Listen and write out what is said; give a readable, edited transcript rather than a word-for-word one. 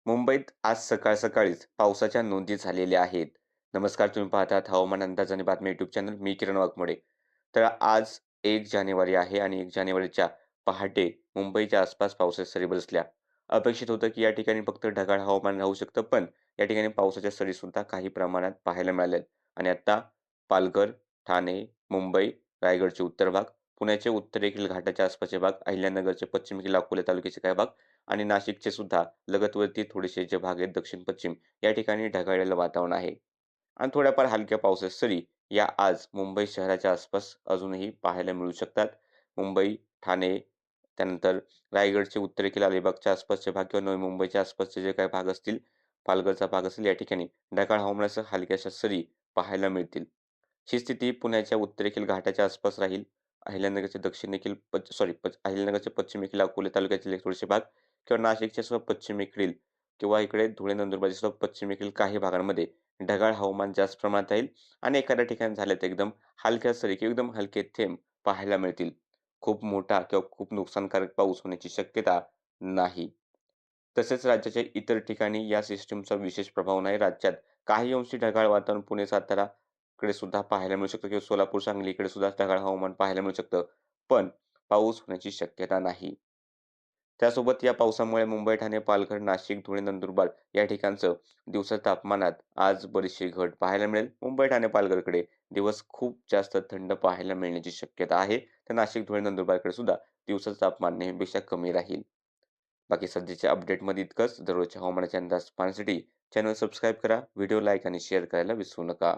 मुंबईत आज सकाळीच पावसाच्या नोंदी झालेल्या आहेत. नमस्कार, तुम्ही पाहतात हवामान अंदाज आणि बातमी यूट्यूब चॅनल. मी किरण वाघमोडे. तर आज 1 जानेवारी आहे आणि 1 जानेवारीच्या पहाटे मुंबईच्या आसपास पावसाच्या सरी बरसल्या. अपेक्षित होतं की या ठिकाणी फक्त ढगाळ हवामान राहू शकतं, पण या ठिकाणी पावसाच्या सरी सुद्धा काही प्रमाणात पाहायला मिळाल्यात. आणि आता पालघर, ठाणे, मुंबई, रायगडचे उत्तर भाग, पुण्याचे उत्तरेकडील घाटाच्या आसपासचे भाग, अहिल्यानगरचे पश्चिमेकडील अकोले तालुक्याचे काही भाग आणि नाशिकचे सुद्धा लगतवरती थोडेसे जे भाग आहेत दक्षिण-पश्चिम या ठिकाणी ढगाळलेलं वातावरण आहे. आणि थोड्याफार हलक्या पावसाच्या सरी या आज मुंबई शहराच्या आसपास अजूनही पाहायला मिळू शकतात. मुंबई, ठाणे, त्यानंतर रायगडचे उत्तरेकडील अलिबागच्या आसपासचे भाग किंवा नवी मुंबईच्या आसपासचे जे काही भाग असतील, पालघरचा भाग असेल, या ठिकाणी ढगाळ हवामानासह हलक्याशा सरी पाहायला मिळतील. ही स्थिती पुण्याच्या उत्तरेकडील घाटाच्या आसपास राहील. अहिल्यानगरच्या दक्षिणेकडील अहिल्यानगरच्या पश्चिमेकडील अकोले तालुक्यातील एक थोडेसे भाग किंवा नाशिकच्या सुद्धा पश्चिमेकडील किंवा इकडे धुळे नंदुरबारच्या सुद्धा पश्चिमेकडील काही भागांमध्ये ढगाळ हवामान जास्त प्रमाणात राहील आणि एखाद्या ठिकाणी झाले तर एकदम हलक्या सरी किंवा एकदम हलके थेंब पाहायला मिळतील. खूप मोठा किंवा खूप नुकसानकारक पाऊस होण्याची शक्यता नाही. तसेच राज्याच्या इतर ठिकाणी या सिस्टमचा विशेष प्रभाव नाही. राज्यात काही अंशी ढगाळ वातावरण पुणे, सातारा कडे सुद्धा पाहायला मिळू शकतं किंवा सोलापूर, सांगली इकडे सुद्धा ढगाळ हवामान पाहायला मिळू शकतं. पण पाऊस होण्याची शक्यता नाही. त्यासोबत या पावसामुळे मुंबई, ठाणे, पालघर, नाशिक, धुळे, नंदुरबार या ठिकाणचं दिवसा तापमानात आज बरीचशी घट पाहायला मिळेल. मुंबई, ठाणे, पालघरकडे दिवस खूप जास्त थंड पाहायला मिळण्याची शक्यता आहे. तर नाशिक, धुळे, नंदुरबारकडे सुद्धा दिवसाचं तापमान नेहमीपेक्षा कमी राहील. बाकी सध्याच्या अपडेटमध्ये इतकंच. दररोजच्या हवामानाचे अंदाज पाहण्यासाठी चॅनल सबस्क्राईब करा, व्हिडिओ लाईक आणि शेअर करायला विसरू नका.